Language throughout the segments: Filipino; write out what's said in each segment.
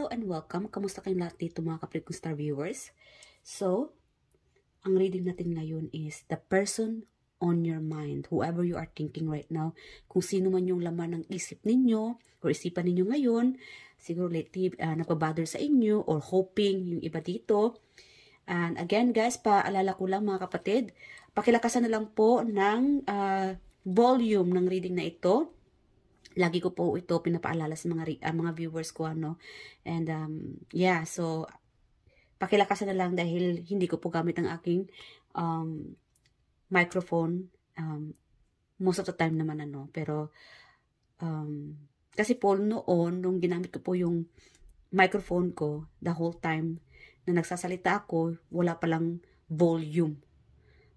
Hello and welcome. Kamusta kayong lahat dito mga kapatid kong star viewers? So, ang reading natin ngayon is the person on your mind. Whoever you are thinking right now, kung sino man yung laman ng isip ninyo or isipan ninyo ngayon, siguro lately napabother sa inyo or hoping yung iba dito. And again guys, paalala ko lang mga kapatid, pakilakasan na lang po ng volume ng reading na ito. Lagi ko po ito pinapaalala sa mga viewers ko, ano. And yeah, so pakilakasan na lang dahil hindi ko po gamit ang aking microphone most of the time naman, ano. Pero kasi po noon nung ginamit ko po yung microphone ko the whole time na nagsasalita ako, wala palang volume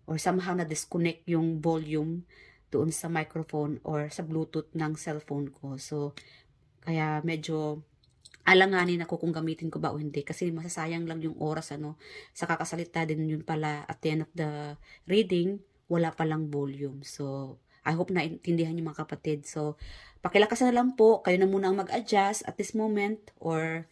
or somehow na disconnect yung volume doon sa microphone or sa Bluetooth ng cellphone ko. So, kaya medyo alanganin ako kung gamitin ko ba o hindi. Kasi masasayang lang yung oras, ano, sa kakasalita din yun pala at the end of the reading, wala palang volume. So, I hope na intindihan niyo mga kapatid. So, pakilakasan na lang po. Kayo na muna ang mag-adjust at this moment or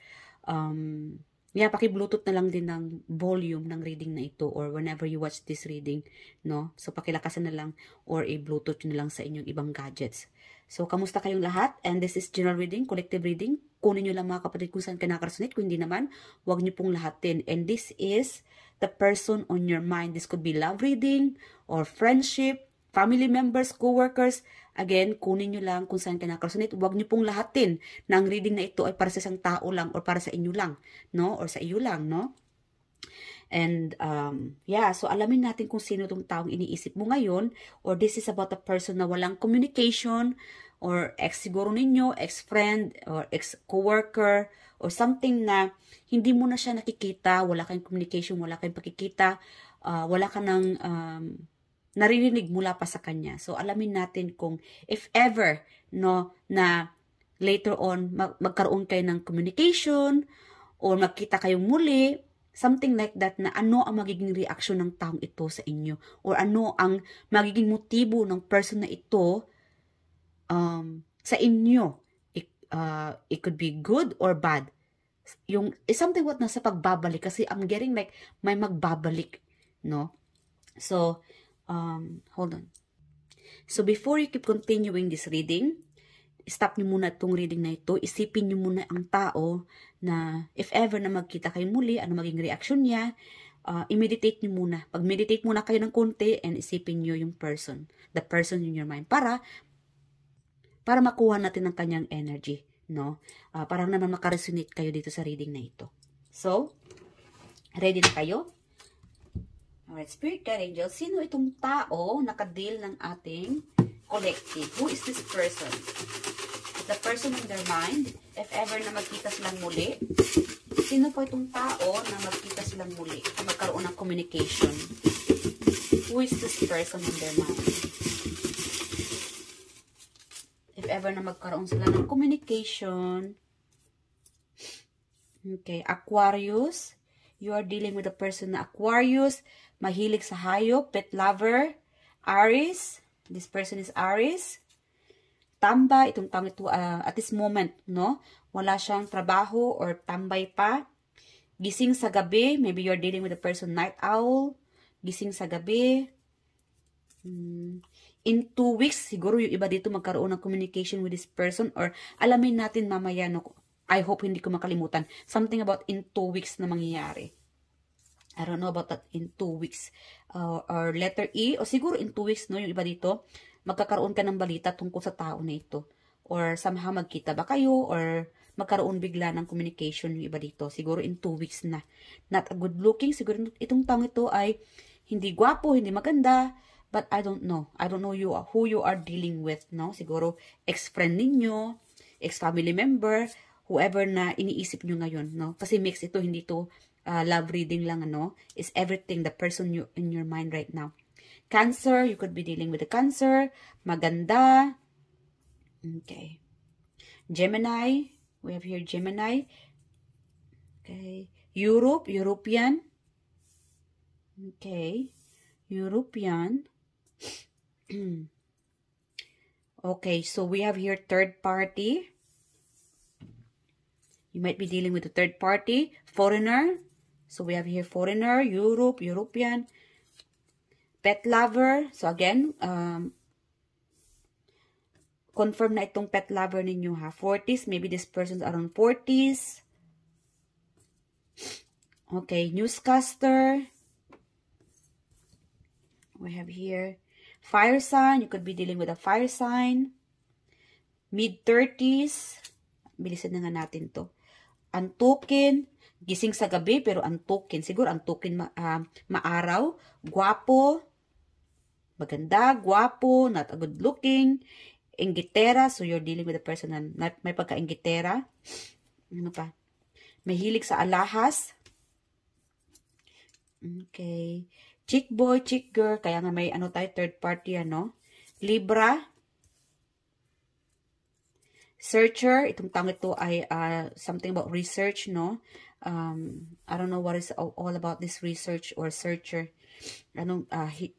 yeah, paki-Bluetooth na lang din ng volume ng reading na ito or whenever you watch this reading, no? So, pakilakasan na lang or i-Bluetooth na lang sa inyong ibang gadgets. So, kamusta kayong lahat? And this is general reading, collective reading. Kunin nyo lang mga kapatid kung saan ka nakaresonate. Kung hindi naman, huwag nyo pong lahatin. And this is the person on your mind. This could be love reading or friendship, family members, co-workers. Again, kunin nyo lang kung saan ka nakaresonate. Huwag nyo pong lahatin na ang reading na ito ay para sa isang tao lang or para sa inyo lang, no? Or sa iyo lang, no? And, yeah, so alamin natin kung sino itong taong iniisip mo ngayon or this is about a person na walang communication or ex siguro ninyo, ex-friend or ex-coworker or something na hindi mo na siya nakikita, wala kayong communication, wala kayong pakikita, wala ka ng naririnig mula pa sa kanya. So, alamin natin kung if ever, no, na later on, magkaroon kayo ng communication or magkita kayong muli, something like that, na ano ang magiging reaction ng taong ito sa inyo or ano ang magiging motibo ng person na ito sa inyo. It could be good or bad. Yung, something what nasa pagbabalik kasi I'm getting like may magbabalik, no? So, hold on. So, before you keep continuing this reading, stop nyo muna itong reading na ito. Isipin nyo muna ang tao na if ever na magkita kayo muli, ano maging reaction niya, i-meditate nyo muna. Pag-meditate muna kayo ng konti and isipin nyo yung person, the person in your mind, para makuha natin ang kanyang energy, no? Para naman makaresonate kayo dito sa reading na ito. So, ready na kayo? Alright, Spirit Guide Angel, sino itong tao nakadeal ng ating collective? Who is this person? The person in their mind, if ever na magkita silang muli, sino po itong tao na magkita silang muli, magkaroon ng communication? Who is this person in their mind? If ever na magkaroon sila ng communication, okay, Aquarius, you are dealing with a person na Aquarius, mahilig sa hayop, pet lover, Aries, this person is Aries, tambay, itong taong ito at this moment, no? Wala siyang trabaho or tambay pa, gising sa gabi, maybe you're dealing with a person night owl, gising sa gabi, in 2 weeks, siguro yung iba dito magkaroon ng communication with this person or alamin natin mamaya, no? I hope hindi ko makalimutan. Something about in 2 weeks na mangyayari. I don't know about that in 2 weeks. Or letter E, o siguro in 2 weeks, no, yung iba dito, magkakaroon ka ng balita tungkol sa tao na ito. Or somehow magkita ba kayo, or magkaroon bigla ng communication yung iba dito. Siguro in 2 weeks na. Not a good looking. Siguro itong taong ito ay hindi gwapo, hindi maganda. But I don't know. I don't know who you are dealing with, no? Siguro ex-friend ninyo, ex-family member, whoever na iniisip nyo ngayon, no? Kasi mix ito, hindi to love reading lang, ano? Is everything, the person in your mind right now. Cancer, you could be dealing with a Cancer. Maganda. Okay. Gemini, we have here Gemini. Okay. European. Okay. European. Okay, so we have here third party. You might be dealing with a third party, foreigner. So we have here foreigner, Europe, European, pet lover. So again, confirm na itong pet lover ninyo ha. 40s, maybe this person's around 40s. Okay, newscaster. We have here fire sign. You could be dealing with a fire sign. Mid-30s. Bilisan na nga natin to. Antukin. Gising sa gabi pero antukin. Siguro antukin maaraw. Guwapo. Maganda. Guwapo. Not a good looking. Inggitera. So you're dealing with a person na may pagka-inggitera. Ano pa? May hilig sa alahas. Okay. Chick boy, chick girl. Kaya nga may ano tayo, third party ano. Libra. Searcher. Itong tawag ito ay something about research, no? I don't know what is all about this research or searcher. Anong,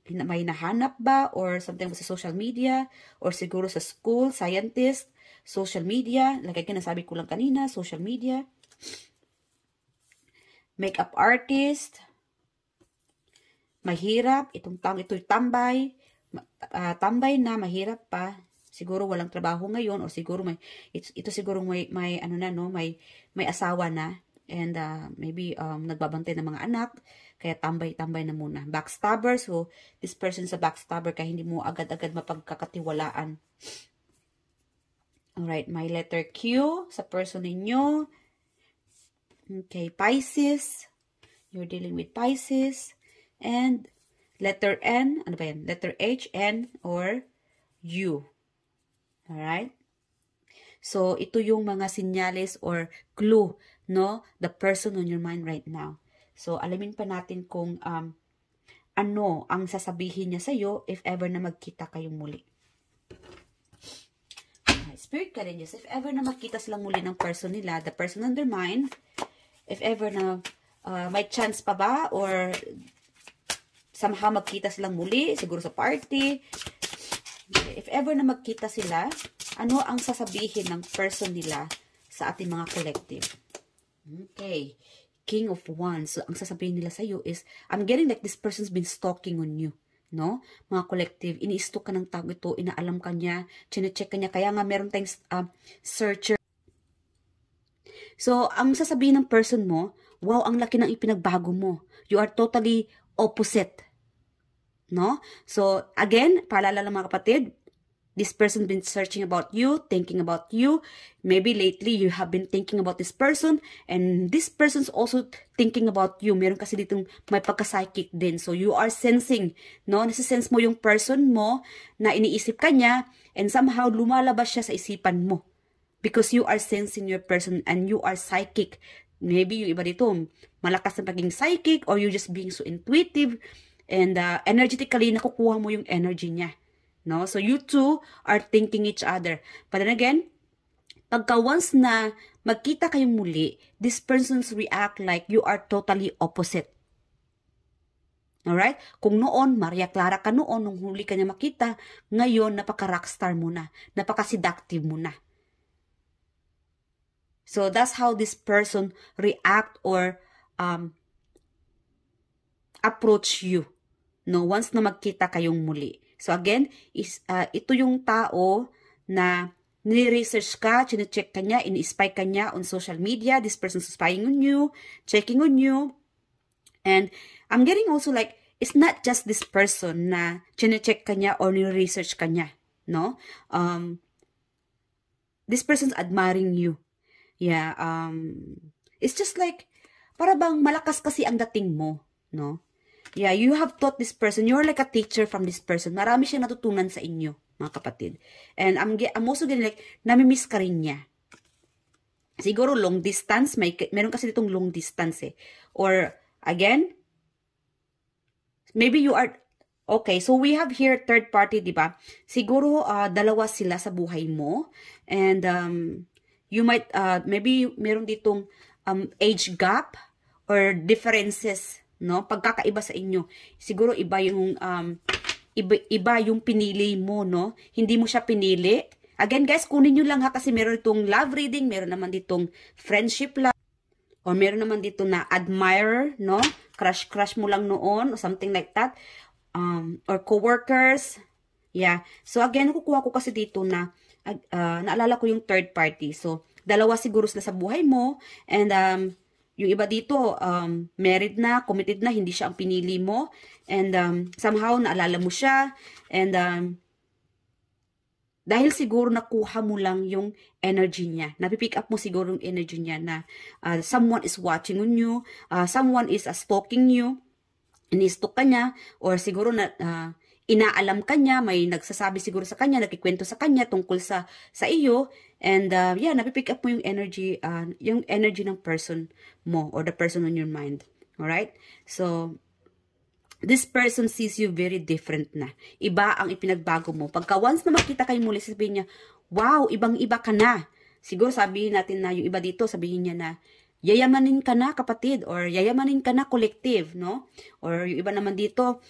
may nahanap ba? Or something sa social media? Or siguro sa school, scientist, social media. Like nasabi ko lang kanina, social media. Makeup artist. Mahirap. Itong ito'y tambay. Tambay na, mahirap pa. Siguro walang trabaho ngayon or siguro ito siguro may ano na no, may asawa na and maybe nagbabantay ng mga anak kaya tambay na muna. Backstabber, so this person is a backstabber kaya hindi mo agad-agad mapagkakatiwalaan. Alright, my letter Q sa person ninyo. Okay, Pisces. You're dealing with Pisces. And letter N, ano ba yan? Letter H, N, or U. Alright? So, ito yung mga sinyales or clue, no? The person on your mind right now. So, alamin pa natin kung ano ang sasabihin niya sa'yo if ever na magkita kayong muli. Alright, Spirit Guardians, if ever na magkita silang muli ng person nila, the person on their mind, if ever na may chance pa ba or somehow magkita silang muli, siguro sa party. If ever na magkita sila, ano ang sasabihin ng person nila sa ating mga collective? Okay. King of Wands. So, ang sasabihin nila sa iyo is, I'm getting like this person's been stalking on you. No? Mga collective, ini-stalk ka ng tao ito, inaalam ka niya, chine-check ka niya, kaya nga meron tayong searcher. So, ang sasabihin ng person mo, wow, ang laki ng ipinagbago mo. You are totally opposite. No? So, again, paalala lang mga kapatid, this person been searching about you, thinking about you. Maybe lately, you have been thinking about this person, and this person's also thinking about you. Meron kasi ditong may pagka-psychic din. So, you are sensing, no? Nasisense mo yung person mo na iniisip ka niya, and somehow lumalabas siya sa isipan mo. Because you are sensing your person, and you are psychic. Maybe yung iba dito, malakas na pagiging psychic, or you just being so intuitive, and energetically, nakukuha mo yung energy niya. No? So, you two are thinking each other. But then again, pagka once na magkita kayong muli, this person's react like you are totally opposite. Alright? Kung noon, Maria Clara ka noon, nung huli ka niya makita, ngayon, napaka-rockstar mo na. Napaka-seductive mo na. So, that's how this person react or approach you. No, once na magkita kayong muli. So again, ito yung tao na ni-research ka, chine-check ka niya, ini-spy ka niya on social media. This person's spying on you, checking on you. And I'm getting also like, it's not just this person na chine-check ka niya or ni-research ka niya. No? This person's admiring you. Yeah, it's just like, para bang malakas kasi ang dating mo. No? Yeah, you have taught this person. You're like a teacher from this person. Marami siyang natutunan sa inyo, mga kapatid. And I'm also getting like, namimiss ka rin niya. Siguro long distance. Meron kasi ditong long distance eh. Or, again, maybe you are, okay, so we have here third party, di ba? Siguro, dalawa sila sa buhay mo. And, you might, maybe meron ditong age gap or differences. No, pagkakaiba sa inyo. Siguro iba yung pinili mo, no? Hindi mo siya pinili. Again guys, kunin nyo lang ha, kasi meron itong love reading, meron naman ditong friendship love, or meron naman dito na admirer, no? Crush mo lang noon, or something like that. Or co-workers. Yeah. So again, kukuha ko kasi dito na, naalala ko yung third party. So, dalawa siguro sila sa buhay mo, and yung iba dito, married na, committed na, hindi siya ang pinili mo, and somehow naalala mo siya, and dahil siguro nakuha mo lang yung energy niya. Napipick up mo siguro yung energy niya na someone is watching on you, someone is stalking you, inistok ka niya, or siguro na inaalam ka niya, may nagsasabi siguro sa kanya, nagkikwento sa kanya tungkol sa iyo, and yeah, napipick up mo yung energy ng person mo, or the person on your mind. Alright? So, this person sees you very different na. Iba ang ipinagbago mo. Pagka once na makita kayo muli, sabihin niya, wow, ibang-iba ka na. Siguro sabihin natin na yung iba dito, sabihin niya na, yayamanin ka na kapatid, or yayamanin ka na collective, no? Or yung iba naman dito,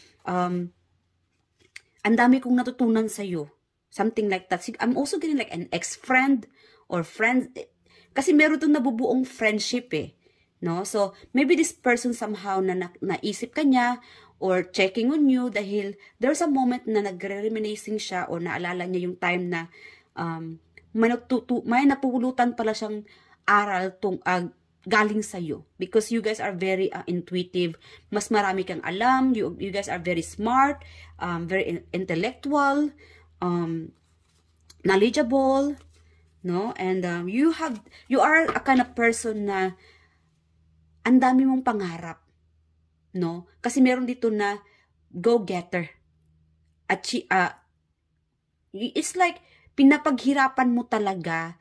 ang dami kong natutunan sa'yo. Something like that. I'm also getting like an ex-friend, or friend. Kasi meron itong nabubuong friendship eh. No? So, maybe this person somehow na naisip ka niya, or checking on you, dahil there's a moment na nagre-reminiscing siya, or naalala niya yung time na may napulutan pala siyang aral galing sa'yo. Because you guys are very intuitive. Mas marami kang alam. You guys are very smart, very intellectual, knowledgeable, no? And you are a kind of person na ang dami mong pangarap. No? Kasi meron dito na go-getter. It's like, pinapaghirapan mo talaga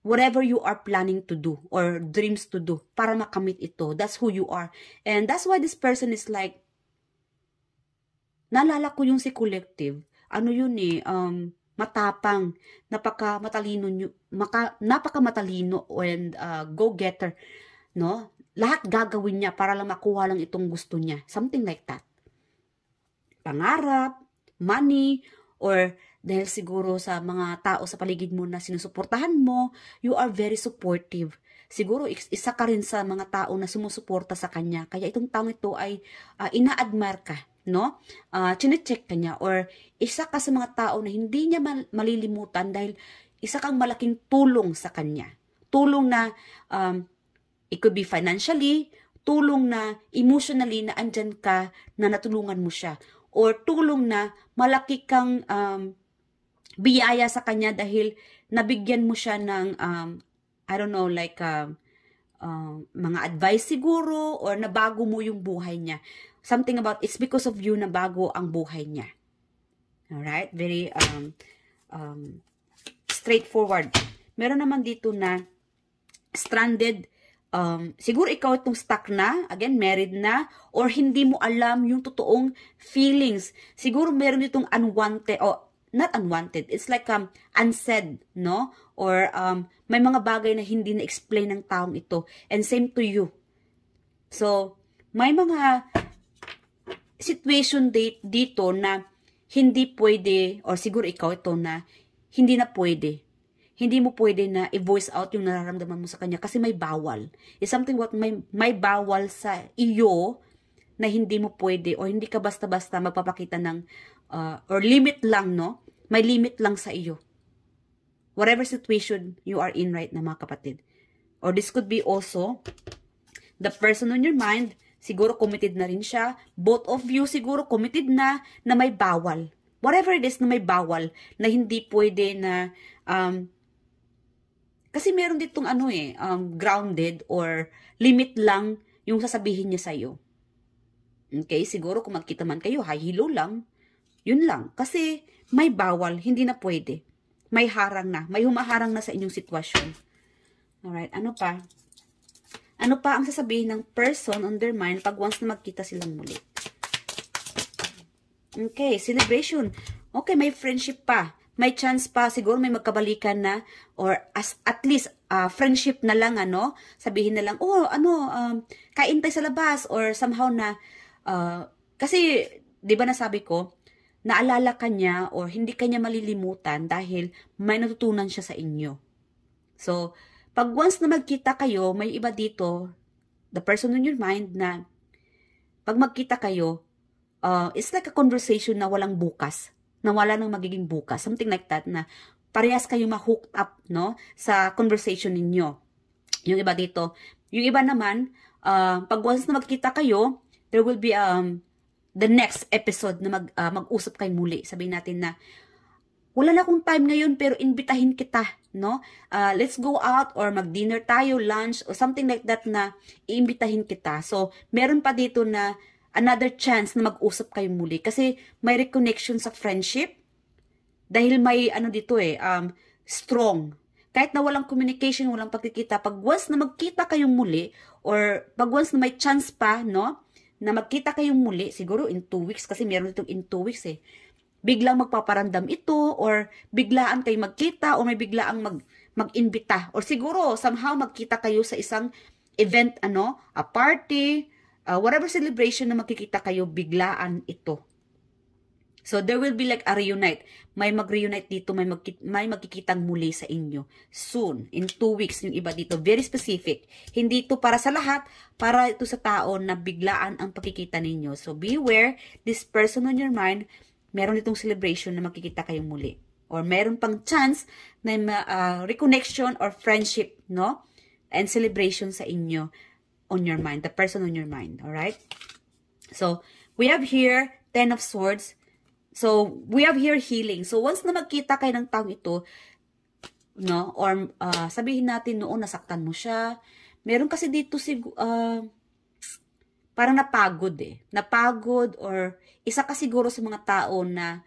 whatever you are planning to do or dreams to do para makamit ito. That's who you are. And that's why this person is like, naalala ko yung si Collective. Ano yun eh, matapang, napaka-matalino and go-getter. No? Lahat gagawin niya para lang makuha lang itong gusto niya. Something like that. Pangarap, money, or dahil siguro sa mga tao sa paligid mo na sinusuportahan mo, you are very supportive. Siguro isa ka rin sa mga tao na sumusuporta sa kanya. Kaya itong taong ito ay ina-admire ka, no? Chinecheck ka niya, or isa ka sa mga tao na hindi niya malilimutan dahil isa kang malaking tulong sa kanya. Tulong na it could be financially, tulong na emotionally na andyan ka na natulungan mo siya. Or tulong na malaki kang biyaya sa kanya dahil nabigyan mo siya ng, I don't know, like mga advice siguro, or nabago mo yung buhay niya. Something about, it's because of you na bago ang buhay niya. Alright? Very straightforward. Meron naman dito na stranded. Siguro ikaw itong stuck na, again, married na, or hindi mo alam yung totoong feelings. Siguro meron ditong unwanted, or not unwanted, it's like unsaid, no? Or may mga bagay na hindi na-explain ng taong ito. And same to you. So, may mga situation dito na hindi pwede, or siguro ikaw ito na hindi na pwede. Hindi mo pwede na i-voice out yung nararamdaman mo sa kanya kasi may bawal. It's something what may bawal sa iyo na hindi mo pwede, o hindi ka basta-basta magpapakita ng or limit lang, no? May limit lang sa iyo. Whatever situation you are in right na, mga kapatid. Or this could be also the person on your mind, siguro committed na rin siya. Both of you siguro committed na may bawal. Whatever it is na may bawal, na hindi pwede na kasi meron ditong grounded or limit lang yung sasabihin niya sa'yo. Okay? Siguro kung magkita man kayo, high hilo lang. Yun lang. Kasi may bawal, hindi na pwede. May harang na. May humaharang na sa inyong sitwasyon. Alright, ano pa? Ano pa ang sasabihin ng person on their mind pag once na magkita silang muli? Okay, celebration. Okay, may friendship pa. May chance pa, siguro may magkabalikan na, or at least friendship na lang, sabihin na lang, kain tayo sa labas, or somehow na, kasi, di ba nasabi ko, naalala ka niya or hindi ka niya malilimutan dahil may natutunan siya sa inyo. So, pag once na magkita kayo, may iba dito, the person in your mind na pag magkita kayo, it's like a conversation na walang bukas, na wala nang magiging bukas. Something like that na parehas kayo ma-hooked up, no, sa conversation ninyo. Yung iba dito. Yung iba naman, pag once na magkita kayo, there will be the next episode na mag-usap kayo muli. Sabihin natin na, wala na akong time ngayon pero invitahin kita, no? Let's go out or mag-dinner tayo, lunch, or something like that na iimbitahin kita. So, meron pa dito na another chance na mag-usap kayo muli. Kasi may reconnection sa friendship. Dahil may ano dito strong. Kahit na walang communication, walang pagkikita, pag once na magkita kayong muli, or pag once na may chance pa, no, na magkita kayong muli, siguro in 2 weeks, kasi meron itong in 2 weeks biglang magpaparandam ito, or biglaan kayo magkita, o may biglaang mag-imbita, or siguro somehow magkita kayo sa isang event, a party, whatever celebration na magkikita kayo, biglaan ito. So, there will be like a reunite. May mag-reunite dito, may magkikitang muli sa inyo. Soon, in 2 weeks, yung iba dito. Very specific. Hindi ito para sa lahat, para ito sa tao na biglaan ang pagkikita ninyo. So, beware, this person on your mind, meron itong celebration na magkikita kayong muli. Or meron pang chance na reconnection or friendship, no? And celebration sa inyo on your mind. The person on your mind. Alright? So, we have here 10 of Swords. So, we have here healing. So, once na magkita kayo ng taong ito, no, or sabihin natin noon nasaktan mo siya, meron kasi dito parang napagod Napagod or isa ka siguro sa mga tao na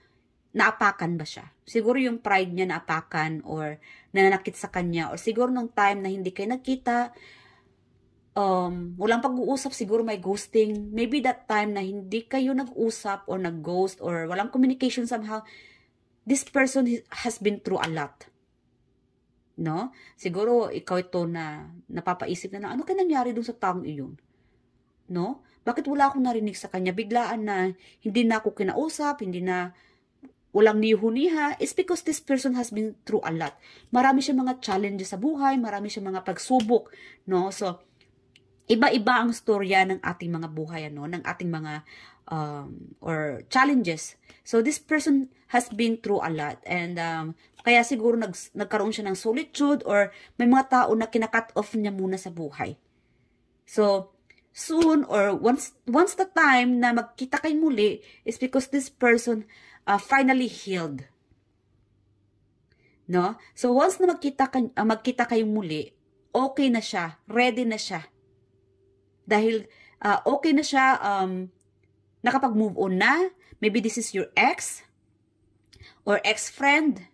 naapakan ba siya. Siguro yung pride niya naapakan or nananakit sa kanya or siguro nung time na hindi kayo nagkita, walang pag-uusap, siguro may ghosting. Maybe that time na hindi kayo nag-usap or nag-ghost or walang communication somehow, this person has been through a lot. No? Siguro ikaw ito na napapaisip na ano kaya nangyari dun sa taong iyon? No? Bakit wala akong narinig sa kanya? Biglaan na hindi na ako kinausap, walang nihuniha. It's because this person has been through a lot. Marami siyang mga challenges sa buhay, marami siyang mga pagsubok. No? So, iba-iba ang storya ng ating mga buhay, ng ating mga or challenges. So, this person has been through a lot. And kaya siguro nagkaroon siya ng solitude or may mga tao na kinakat off niya muna sa buhay. So, soon or once the time na magkita kayo muli is because this person finally healed. No? So, once na magkita kayo muli, okay na siya, ready na siya. Dahil okay na siya, nakapag-move on na. Maybe this is your ex or ex-friend,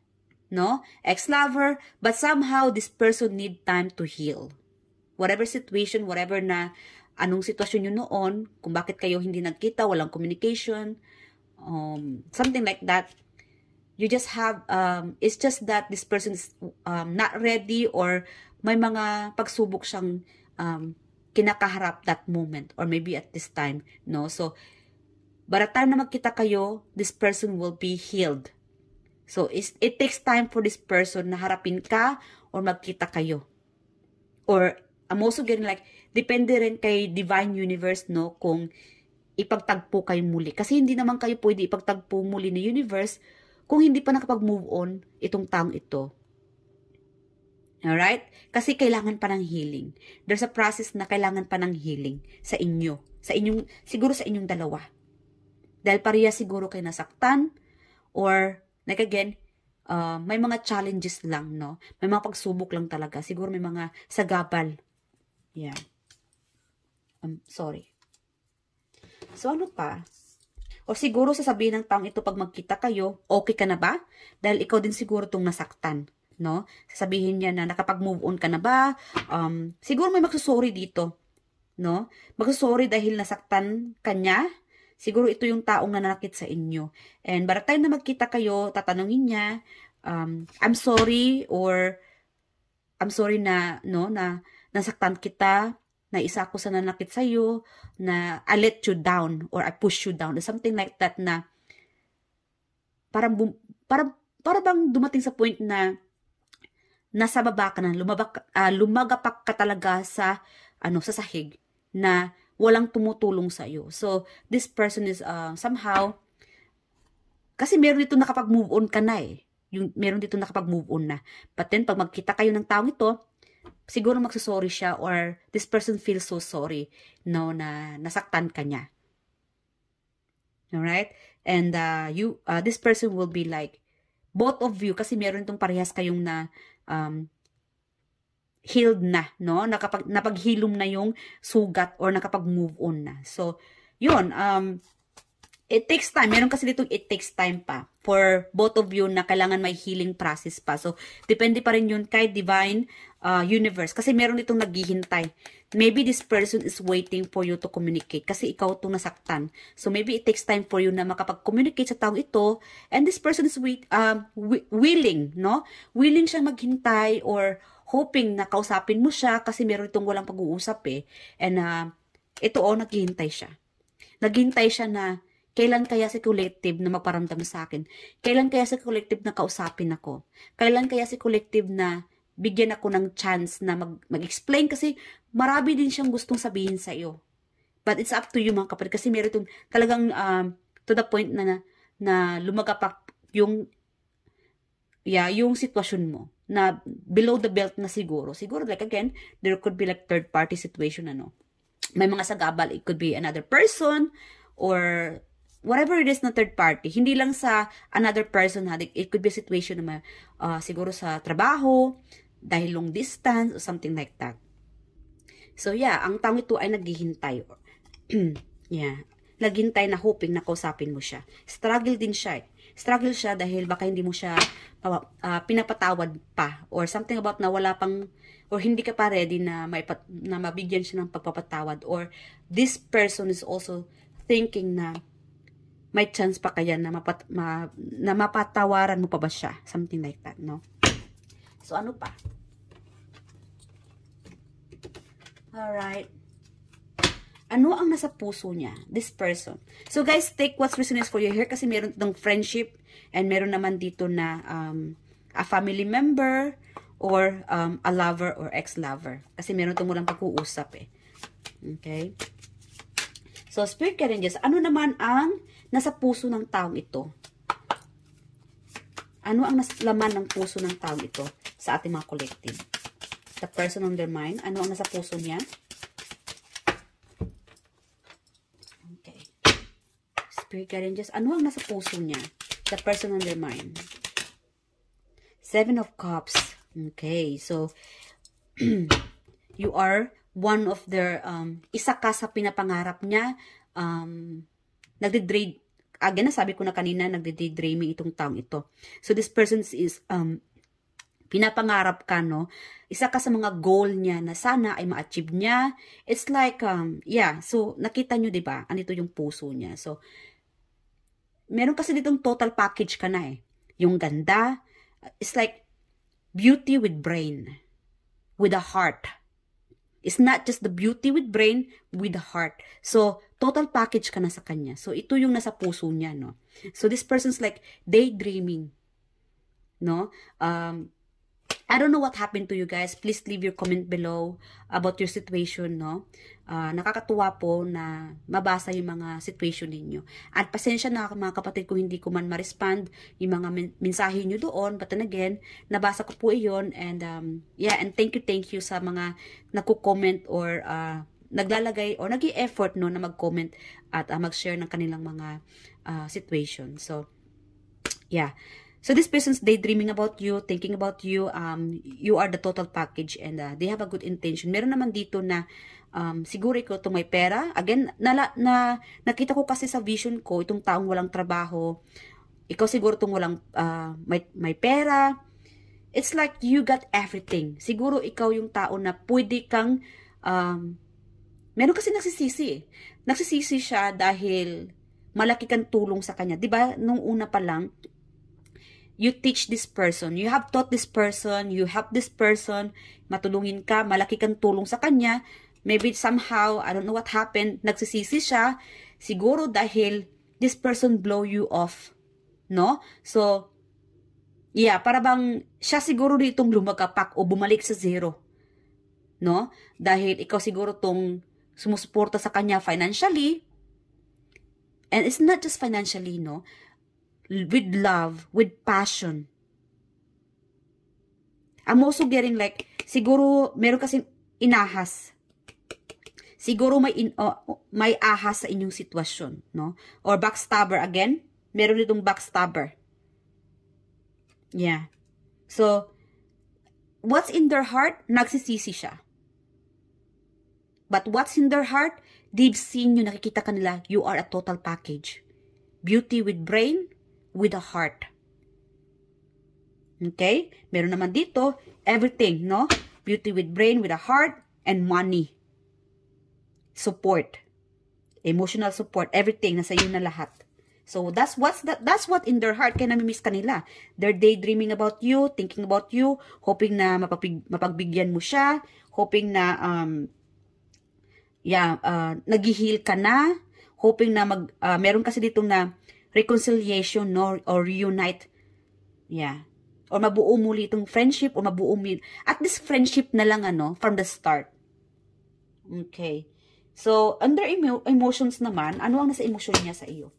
no? Ex-lover, but somehow this person need time to heal. Whatever situation, whatever na anong sitwasyon nyo noon, kung bakit kayo hindi nagkita, walang communication, something like that. You just have, it's just that this person is not ready or may mga pagsubok siyang kinakaharap that moment or maybe at this time, no? So, by the time na magkita kayo, this person will be healed. So, it takes time for this person na harapin ka or magkita kayo. Or, I'm also getting like, depende rin kay Divine Universe, no? Kung ipagtagpo kayo muli. Kasi hindi naman kayo pwede ipagtagpo muli ni Universe kung hindi pa nakapag-move on itong taong ito. Alright? Kasi kailangan pa ng healing. There's a process na kailangan pa ng healing sa inyo. Siguro sa inyong dalawa. Dahil pareha siguro kayo nasaktan or, like again, may mga challenges lang, no? May mga pagsubok lang talaga. Siguro may mga sagabal. Yeah. Sorry. So, ano pa? O siguro sasabihin ng taong ito pag magkita kayo, okay ka na ba? Dahil ikaw din siguro itong nasaktan. No? Sasabihin niya na nakapag-move on ka na ba? Siguro may magsusorry dito. No? Magsusorry dahil nasaktan ka niya. Siguro ito yung taong nananakit sa inyo. And by the time na magkita kayo, tatanungin niya, I'm sorry or I'm sorry na, no, na nasaktan kita, na isa ako sa nanakit sa iyo, na I let you down or I push you down. Something like that na parang, para bang dumating sa point na nasa baba ka na, lumagapak ka talaga sa, sa sahig, na walang tumutulong sa iyo. So, this person is somehow, kasi meron dito nakapag-move on ka na eh. Meron dito nakapag-move on na. But then, pag magkita kayo ng taong ito, siguro magsusorry siya or this person feels so sorry, no, na nasaktan ka niya. Alright? And this person will be like, both of you, kasi meron itong parehas kayong na healed na, no? Napaghilom na yung sugat or nakapag-move on na. So, yun, it takes time. Meron kasi dito, it takes time pa for both of you na kailangan may healing process pa. So, depende pa rin yun kay divine universe. Kasi meron itong naghihintay. Maybe this person is waiting for you to communicate kasi ikaw itong nasaktan. So, maybe it takes time for you na makapag-communicate sa taong ito and this person is willing, no? Willing siya maghintay or hoping na kausapin mo siya kasi meron itong walang pag-uusap eh. And ito naghihintay siya. Naghihintay siya na kailan kaya si collective na magparamdam sa akin? Kailan kaya si collective na kausapin ako? Kailan kaya si collective na bigyan ako ng chance na mag-explain kasi marami din siyang gustong sabihin sa iyo. But it's up to you mga kapatid kasi meron itong talagang to the point na lumagapak yung sitwasyon mo na below the belt na siguro. Siguro like again, there could be like third party situation May mga sagabal, it could be another person or whatever it is na third party, hindi lang sa another person, it could be a situation na siguro sa trabaho, dahil long distance, or something like that. So yeah, ang taong ito ay naghihintay. Yeah, naghihintay na hoping na kausapin mo siya. Struggle din siya. Struggle siya dahil baka hindi mo siya pinapatawad pa, or something about na wala pang, or hindi ka pa ready na mabigyan siya ng pagpapatawad, or this person is also thinking na may chance pa kaya na mapatawaran mo pa ba siya? Something like that, no? So, ano pa? Alright. Ano ang nasa puso niya? This person. So, guys, take what's resonates for you here kasi meron ng friendship and meron naman dito na a family member or a lover or ex-lover. Kasi meron itong walang pag-uusap eh. Okay? So, Spirit Guardians, ano naman ang nasa puso ng taong ito? Ano ang laman ng puso ng taong ito sa ating mga collective? The person on their mind, ano ang nasa puso niya? Okay. Spirit Guardians, ano ang nasa puso niya? The person on their mind. 7 of Cups. Okay, so you are one of their, isa ka sa pinapangarap niya, nagde-dream, again, nasabi ko na kanina, nagde-daydreaming itong taong ito. So, this person is, pinapangarap ka, no? Isa ka sa mga goal niya na sana ay ma-achieve niya. It's like, yeah, so, nakita nyo, diba? Anito yung puso niya. So, meron kasi ditong total package ka na eh. Yung ganda, it's like, beauty with brain, with a heart. It's not just the beauty with brain, with the heart. So, total package ka na sa kanya. So, ito yung nasa puso niya, no? So, this person's like daydreaming, no? I don't know what happened to you guys. Please leave your comment below about your situation, no? Nakakatuwa po na mabasa yung mga situation ninyo. At pasensya na mga kapatid kung hindi ko man ma-respond yung mga mensahe nyo doon. But then again, nabasa ko po iyon. And yeah, and thank you sa mga nagko-comment or naglalagay or nag-i-effort no, na mag-comment at mag-share ng kanilang mga situation. So, yeah. So, this person's daydreaming about you, thinking about you. You are the total package and they have a good intention. Meron naman dito na siguro ikaw itong may pera. Again, nakita ko kasi sa vision ko, itong taong walang trabaho. Ikaw siguro itong walang may pera. It's like you got everything. Siguro ikaw yung tao na pwede kang, meron kasi nagsisisi eh. Nagsisisi siya dahil malaki kang tulong sa kanya. Diba, nung una pa lang, you teach this person, you have taught this person, you help this person, matulungin ka, malaki kang tulong sa kanya, maybe somehow, I don't know what happened, nagsisisi siya, siguro dahil this person blow you off, no? So, yeah, para bang siya siguro ditong lumagapak o bumalik sa zero, no? Dahil ikaw siguro tong sumusuporta sa kanya financially, and it's not just financially, no? With love, with passion. I'm also getting like, siguro meron kasing inahas. Siguro may ahas sa inyong sitwasyon, no? Or backstabber again. Meron ditong backstabber. Yeah. So, what's in their heart? Nagsisisi siya. But what's in their heart? They've seen you, nakikita kanila, you are a total package. Beauty with brain, with a heart. Okay? Meron naman dito, everything, no? Beauty with brain, with a heart, and money. Support. Emotional support, everything, nasa iyo na lahat. So, that's what in their heart, kaya namimiss kanila. They're daydreaming about you, thinking about you, hoping na mapagbigyan mo siya, hoping na, nag-heal ka na, hoping na meron kasi dito na reconciliation, no, or reunite. Yeah. Or mabuo muli itong friendship, or mabuo muli, at least friendship na lang, from the start. Okay. So, under emotions naman, ano ang nasa emosyon niya sa iyo?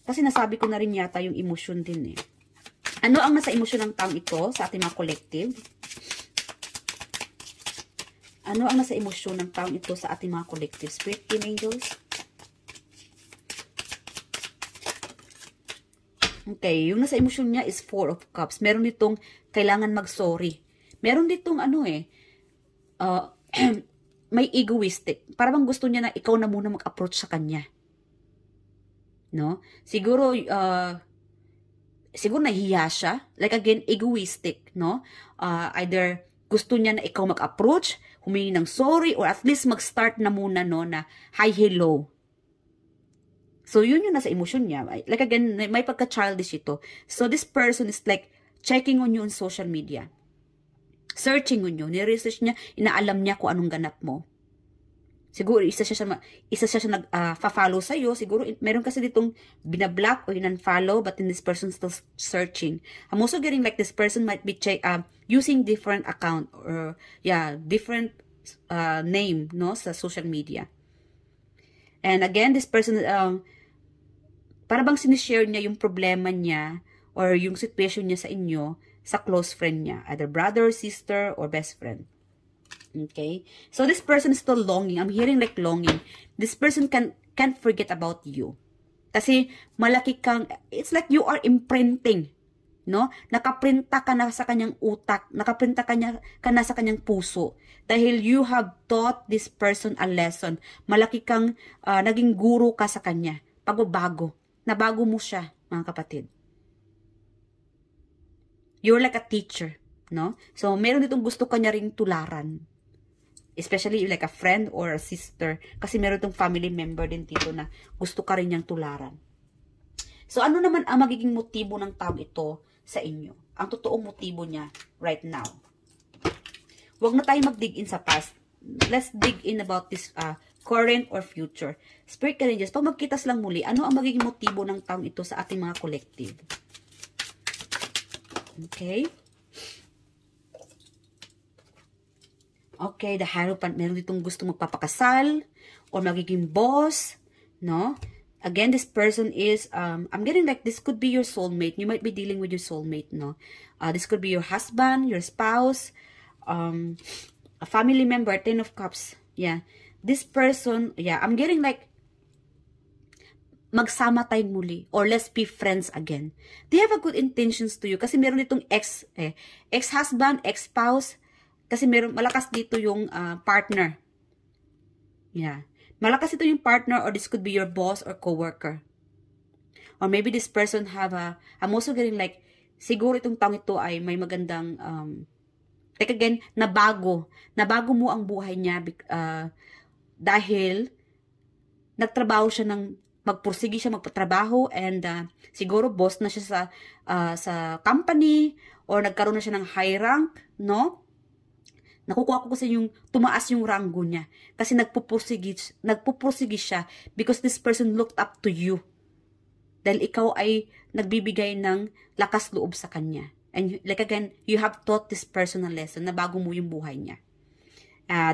Kasi nasabi ko na rin yata yung emosyon din eh. Ano ang nasa emosyon ng taong ito sa ating mga collective? Ano ang nasa emosyon ng taong ito sa ating mga collective? Spirit team angels? Okay, yung nasa emosyon niya is 4 of Cups. Meron ditong kailangan mag-sorry. Meron ditong may egoistic. Para bang gusto niya na ikaw na muna mag-approach sa kanya. No? Siguro nahihiya siya. Like again, egoistic, no? Either gusto niya na ikaw mag-approach, humingi ng sorry, or at least mag-start na muna, no, na hi, hello. So, yun yung nasa emosyon niya. Like again, may pagka-childish ito. So, this person is like checking on you on social media. Searching on you. Ni-research niya, inaalam niya kung anong ganap mo. Siguro, isa siya nag-follow sa'yo. Siguro, meron kasi ditong binablock o in-unfollow, but then this person still searching. I'm also getting like this person might be using different account or, different name, no, sa social media. And again, this person, para bang sinishare niya yung problema niya or yung situation niya sa inyo sa close friend niya, either brother, sister, or best friend. Okay? So, this person is still longing. I'm hearing like longing. This person can't forget about you. Kasi, malaki kang, it's like you are imprinting. No? Nakaprinta ka na sa kanyang utak. Nakaprinta ka na sa kanyang puso. Dahil you have taught this person a lesson. Malaki kang, naging guru ka sa kanya. Pagbabago. Nabago mo siya, mga kapatid. You're like a teacher, no? So, meron ditong gusto ka niya ring tularan. Especially like a friend or a sister. Kasi meron itong family member din dito na gusto ka rin niyang tularan. So, ano naman ang magiging motibo ng taong ito sa inyo? Ang totoong motibo niya right now. Huwag na tayo mag-dig in sa past. Let's dig in about this current or future. Spirit Guardians, pag magkitas lang muli, ano ang magiging motibo ng taong ito sa ating mga collective? Okay. Okay, the Hierophant, meron ditong gusto magpapakasal or magiging boss, no? Again, this person is, I'm getting like this could be your soulmate. You might be dealing with your soulmate, no? This could be your husband, your spouse, a family member, 10 of Cups. Yeah. This person, I'm getting like, magsama tayong muli or let's be friends again. They have a good intentions to you kasi meron ditong ex-husband, ex-spouse, kasi meron, malakas dito yung partner. Yeah. Malakas ito yung partner or this could be your boss or coworker. Or maybe this person have I'm also getting like, siguro itong taong ito ay may magandang, like again, nabago mo ang buhay niya dahil nagtrabaho siya magpursige siya magpatrabaho and siguro boss na siya sa company or nagkaroon na siya ng high rank, no? Nakukuha ko kasi yung tumaas yung ranggo niya kasi nagpupursige siya because this person looked up to you. Dahil ikaw ay nagbibigay ng lakas loob sa kanya. And like again, you have taught this person a lesson na bago mo yung buhay niya.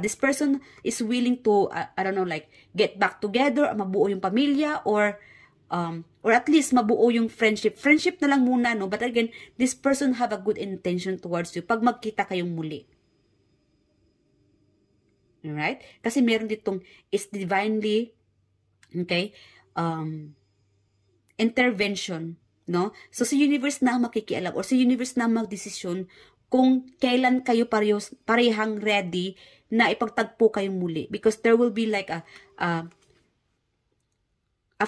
This person is willing to, I don't know, like, get back together, mabuo yung pamilya, or at least mabuo yung friendship. Friendship na lang muna, no? But again, this person have a good intention towards you pag magkita kayong muli. Alright? Kasi meron ditong is divinely, okay, intervention, no? So, sa universe na makikialam or sa universe na magdesisyon kung kailan kayo parehang ready na ipagtagpo kayong muli. Because there will be like a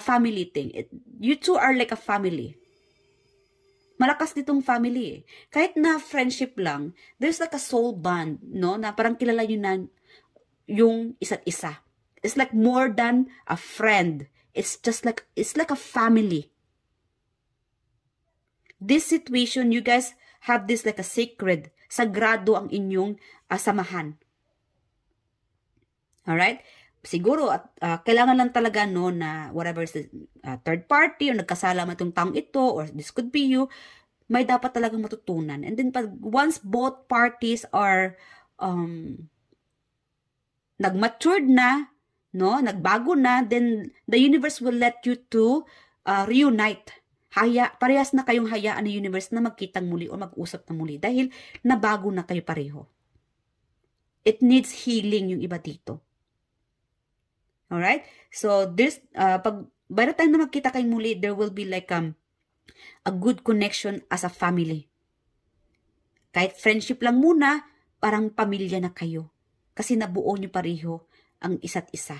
family thing. You two are like a family. Malakas ditong family eh. Kahit na friendship lang, there's like a soul bond, no? Na parang kilala nyo na yung isa't isa. It's like more than a friend. It's like a family. This situation, you guys have this like a sacred, sagrado ang inyong samahan. Alright? Siguro, kailangan lang talaga, no, na whatever is the third party, o nagkasala man itong taong ito, or this could be you, may dapat talagang matutunan. And then, once both parties are nag-matured na, no, nagbago na, then the universe will let you to reunite. Parehas na kayong hayaan ng universe na magkitang muli o mag-usap na muli dahil nabago na kayo pareho. It needs healing yung iba dito. Alright? So, by the time na magkita kayong muli, there will be like a good connection as a family. Kahit friendship lang muna, parang pamilya na kayo. Kasi nabuo nyo pareho ang isa't isa.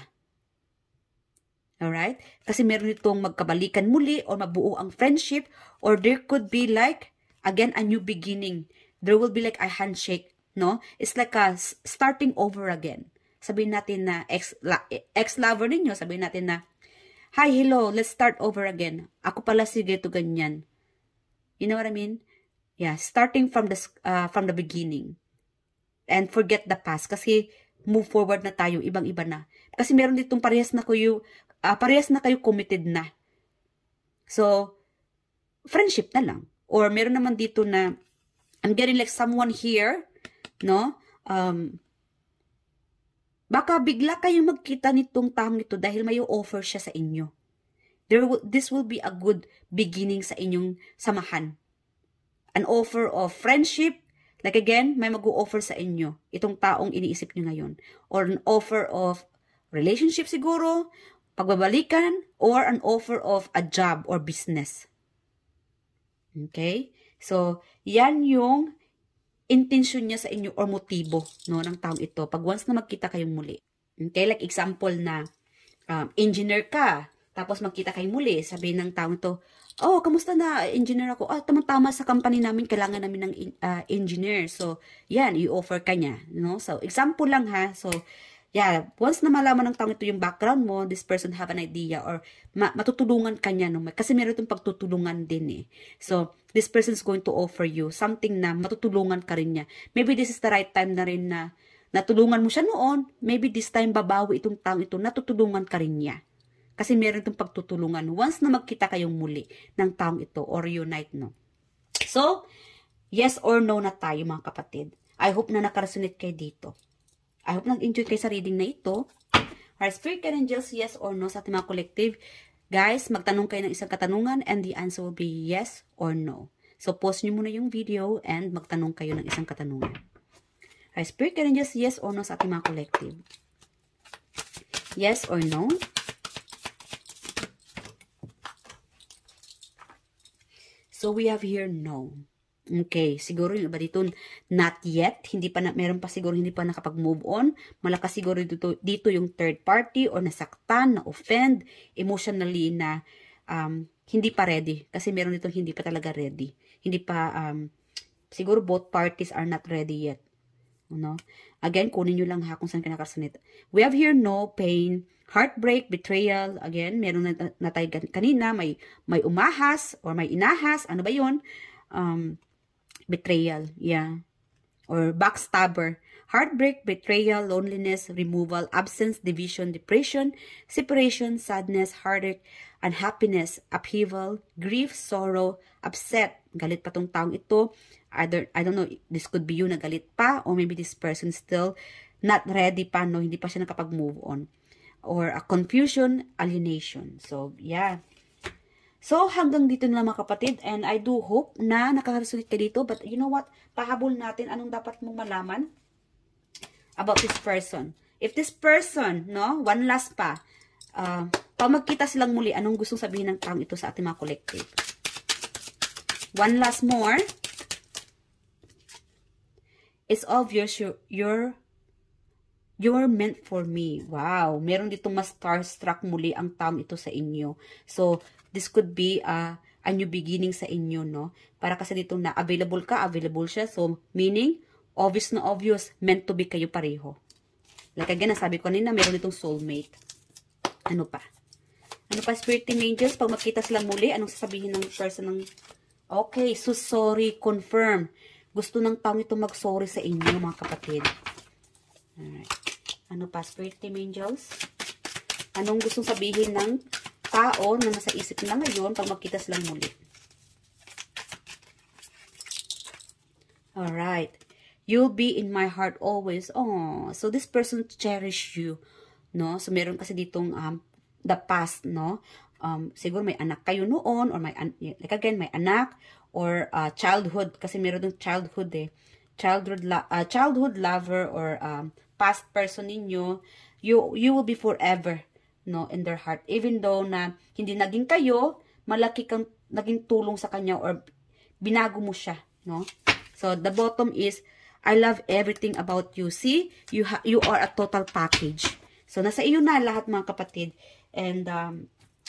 Alright? Kasi meron itong magkabalikan muli or mabuo ang friendship, or there could be like, again, a new beginning. There will be like a handshake, no? It's like a starting over again. Sabihin natin na ex-lover ninyo, sabihin natin na, hi, hello, let's start over again. Ako pala si ganito ganyan. You know what I mean? Yeah, starting from the beginning. And forget the past. Kasi move forward na tayo, ibang-iba na. Kasi meron ditong parehas na kayo committed na. So, friendship na lang. Or meron naman dito na, I'm getting like someone here, no? Baka bigla kayong magkita nitong taong ito dahil may offer siya sa inyo. This will be a good beginning sa inyong samahan. An offer of friendship, like again, may mag-o-offer sa inyo, itong taong iniisip nyo ngayon. Or an offer of relationship siguro, pagbabalikan, or an offer of a job or business. Okay? So, yan yung intention niya sa inyo or motibo, no, ng taong ito pag once na magkita kayong muli. Okay, like example na engineer ka, tapos magkita kayong muli, sabihin ng taong ito, oh, kamusta na, engineer ako, tama-tama sa company namin, kailangan namin ng engineer. So, yan, i-offer ka niya, no? So, example lang ha. So, yeah, once na malaman ng taong ito yung background mo, this person have an idea or matutulungan ka niya, no? Kasi meron itong pagtutulungan din eh. So, this person is going to offer you something na matutulungan ka rin niya. Maybe this is the right time na rin na natulungan mo siya noon. Maybe this time babawi itong taong ito, natutulungan ka rin niya. Kasi meron itong pagtutulungan once na magkita kayong muli ng taong ito or reunite, no? So, yes or no na tayo mga kapatid. I hope na nakaresonate kayo dito. I hope nag-enjoy kayo sa reading na ito. Our spirit and angels, yes or no sa ating mga collective. Guys, magtanong kayo ng isang katanungan and the answer will be yes or no. So, pause nyo muna yung video and magtanong kayo ng isang katanungan. Our spirit and angels, yes or no sa ating mga collective. Yes or no? So, we have here no. Okay, siguro yung iba dito, not yet. Meron pa siguro hindi pa nakapag-move on. Malakas siguro dito yung third party or nasaktan, na-offend, emotionally na hindi pa ready. Kasi meron dito hindi pa talaga ready. Hindi pa, siguro both parties are not ready yet. No? Again, kunin nyo lang ha kung saan ka nakasanit. We have here no pain, heartbreak, betrayal. Again, meron na tayo kanina, may umahas or may inahas. Ano ba yun? Betrayal, yeah. Or backstabber. Heartbreak, betrayal, loneliness, removal, absence, division, depression, separation, sadness, heartache, unhappiness, upheaval, grief, sorrow, upset. Galit pa tong taong ito. Either, I don't know, this could be you na galit pa, or maybe this person still not ready pa, no? Hindi pa siya nakapag-move on. Or a confusion, alienation. So, yeah. So, hanggang dito na lang mga kapatid. And I do hope na nakakaresulate ka dito. But you know what? Pahabol natin anong dapat mong malaman about this person. If this person, no, one last pa, pag magkita silang muli, anong gustong sabihin ng taong ito sa ating mga collective? One last more. It's obvious you're meant for me. Wow. Meron ditong mas starstruck muli ang taong ito sa inyo. So, this could be a new beginning sa inyo, no? Para kasi dito na available ka, available siya. So, meaning, obvious na obvious, meant to be kayo pareho. Like again, nasabi ko kanina, meron ditong soulmate. Ano pa? Ano pa, spirit team angels? Pag makita sila muli, anong sasabihin ng person ng... Okay, so sorry, confirm. Gusto ng taong ito mag-sorry sa inyo, mga kapatid. Alright. Ano pa, spirit team angels? Anong gustong sabihin ng tao na nasa isip na ngayon pag magkita silang muli? Alright. You'll be in my heart always. Oh, so this person cherish you. No? So, meron kasi ditong the past, no? Siguro may anak kayo noon, or may, like again, may anak, or childhood, kasi meron ng childhood eh. Childhood lover, or past person ninyo, you will be forever, no, in their heart. Even though na hindi naging kayo, malaki kang naging tulong sa kanya, or binago mo siya, no? So, the bottom is, I love everything about you. See, you are a total package. So, nasa iyo na lahat, mga kapatid. And,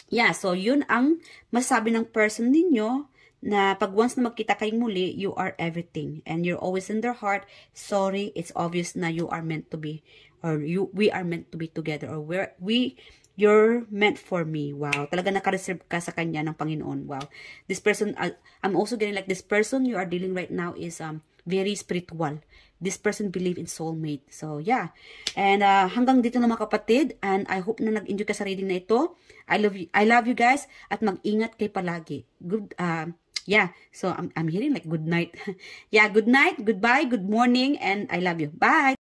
yeah, so, yun ang masabi ng person ninyo, na pag once na magkita kayong muli, you are everything. And you're always in their heart. Sorry, it's obvious na you are meant to be, or we are meant to be together, or you're meant for me. Wow, talaga naka-reserve ka sa kanya ng Panginoon. Wow. This person, I'm also getting like this person you are dealing right now is, very spiritual. This person believe in soulmate. So, yeah. And hanggang dito na mga kapatid. And I hope na nag-enjoy ka sa reading na ito. I love you guys. At mag-ingat kayo palagi. Good, yeah. So, I'm hearing like good night. Yeah, good night, goodbye, good morning, and I love you. Bye!